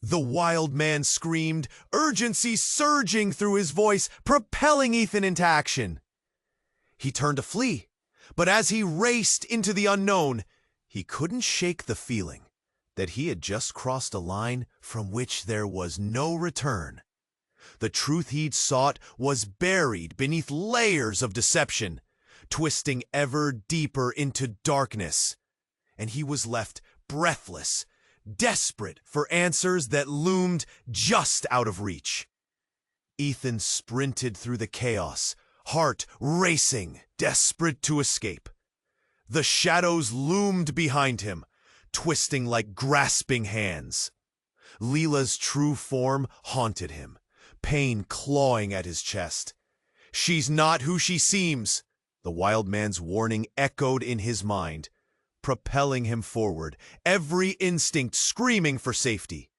the wild man screamed, urgency surging through his voice, propelling Ethan into action. He turned to flee, But as he raced into the unknown, he couldn't shake the feeling that he had just crossed a line from which there was no return. The truth he'd sought was buried beneath layers of deception, twisting ever deeper into darkness, and he was left breathless, desperate for answers that loomed just out of reach. Ethan sprinted through the chaos, heart racing, desperate to escape. The shadows loomed behind him, twisting like grasping hands. Leela's true form haunted him, pain clawing at his chest. "She's not who she seems," the wild man's warning echoed in his mind, propelling him forward, every instinct screaming for safety.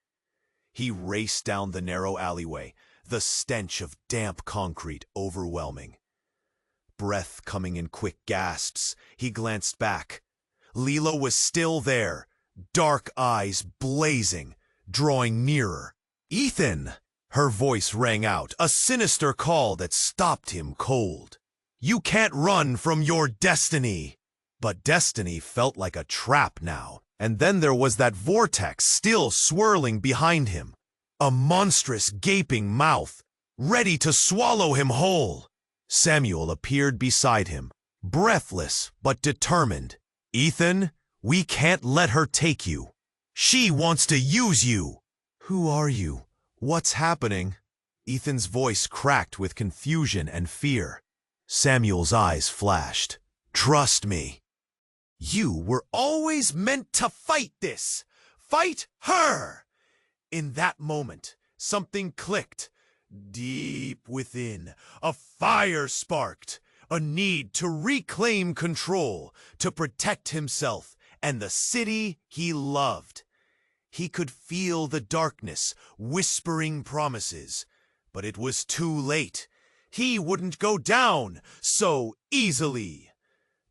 He raced down the narrow alleyway, the stench of damp concrete overwhelming. Breath coming in quick gasps, he glanced back. Leela was still there, dark eyes blazing, drawing nearer. "Ethan!" Her voice rang out, a sinister call that stopped him cold. "You can't run from your destiny!" But destiny felt like a trap now, and then there was that vortex still swirling behind him. A monstrous gaping mouth, ready to swallow him whole. Samuel appeared beside him, breathless but determined. "Ethan, we can't let her take you. She wants to use you." "Who are you? What's happening?" Ethan's voice cracked with confusion and fear. Samuel's eyes flashed. "Trust me. You were always meant to fight this. Fight her!" In that moment, something clicked. Deep within, a fire sparked, a need to reclaim control, to protect himself and the city he loved. He could feel the darkness whispering promises, but it was too late. He wouldn't go down so easily.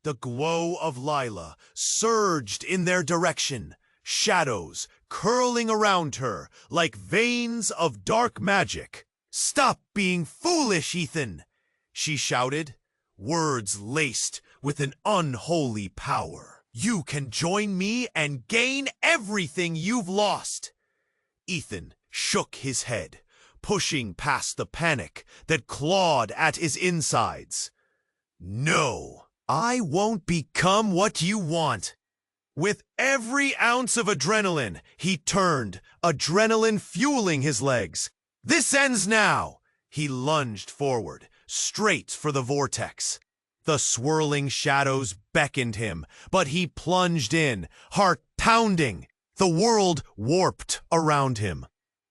The glow of Lila surged in their direction, shadows curling around her like veins of dark magic. "Stop being foolish, Ethan!" she shouted, words laced with an unholy power. "You can join me and gain everything you've lost." Ethan shook his head, pushing past the panic that clawed at his insides. "No, I won't become what you want." With every ounce of adrenaline, he turned, adrenaline fueling his legs. "This ends now!" He lunged forward, straight for the vortex. The swirling shadows beckoned him, but he plunged in, heart pounding. The world warped around him.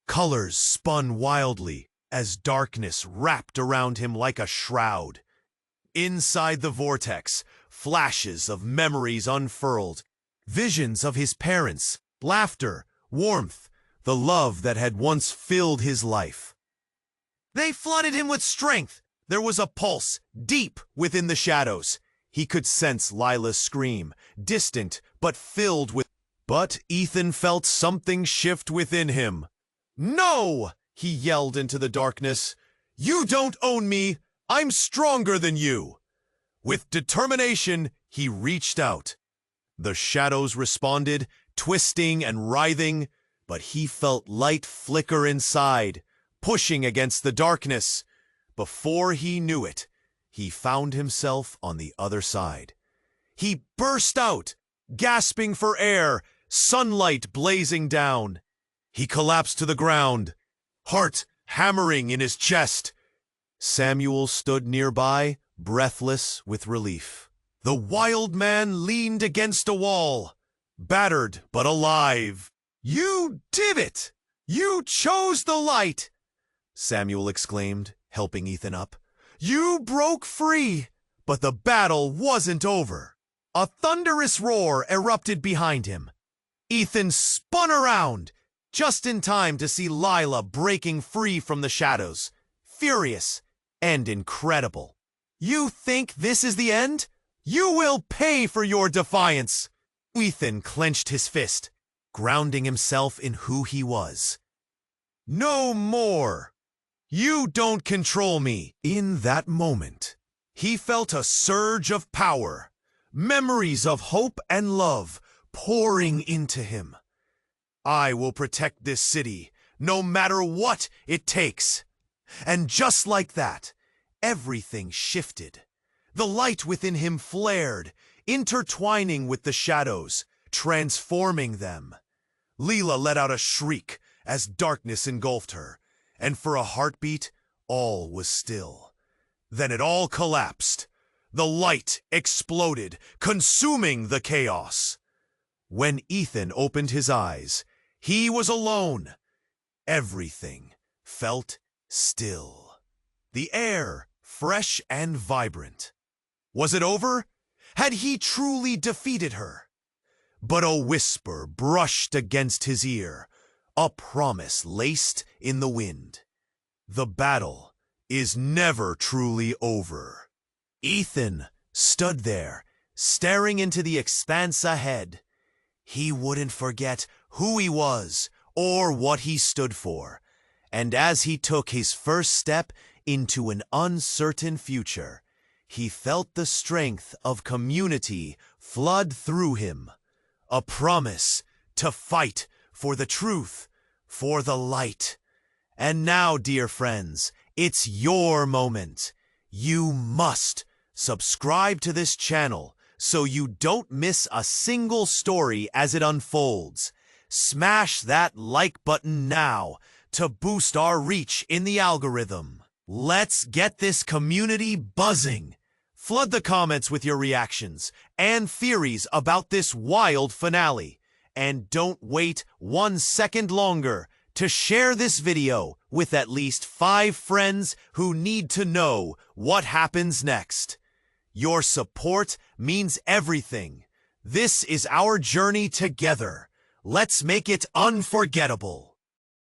Colors spun wildly as darkness wrapped around him like a shroud. Inside the vortex, flashes of memories unfurled, visions of his parents, laughter, warmth, the love that had once filled his life. They flooded him with strength. There was a pulse deep within the shadows. He could sense Lila's scream, distant but filled with... But Ethan felt something shift within him. "No!" he yelled into the darkness. "You don't own me! I'm stronger than you!" With determination, he reached out. The shadows responded, twisting and writhing, but he felt light flicker inside, pushing against the darkness. Before he knew it, he found himself on the other side. He burst out, gasping for air, sunlight blazing down. He collapsed to the ground, heart hammering in his chest. Samuel stood nearby, breathless with relief. The wild man leaned against a wall, battered but alive. "You did it! You chose the light!" Samuel exclaimed, helping Ethan up. "You broke free, but the battle wasn't over." A thunderous roar erupted behind him. Ethan spun around, just in time to see Lila breaking free from the shadows, furious and incredible. "You think this is the end? You will pay for your defiance!" Ethan clenched his fist, grounding himself in who he was. "No more! You don't control me!" In that moment, he felt a surge of power, memories of hope and love pouring into him. I will protect this city, no matter what it takes. And just like that, everything shifted. The light within him flared, intertwining with the shadows, transforming them. Leela let out a shriek as darkness engulfed her, and for a heartbeat, all was still. Then it all collapsed. The light exploded, consuming the chaos. When Ethan opened his eyes, he was alone. Everything felt still. The air fresh and vibrant. Was it over? Had he truly defeated her? But a whisper brushed against his ear, a promise laced in the wind. The battle is never truly over. Ethan stood there, staring into the expanse ahead. He wouldn't forget who he was or what he stood for. And as he took his first step into an uncertain future, he felt the strength of community flood through him. A promise to fight for the truth, for the light. And now, dear friends, it's your moment. You must subscribe to this channel so you don't miss a single story as it unfolds. Smash that like button now to boost our reach in the algorithm. Let's get this community buzzing. Flood the comments with your reactions and theories about this wild finale. And don't wait 1 second longer to share this video with at least 5 friends who need to know what happens next. Your support means everything. This is our journey together. Let's make it unforgettable.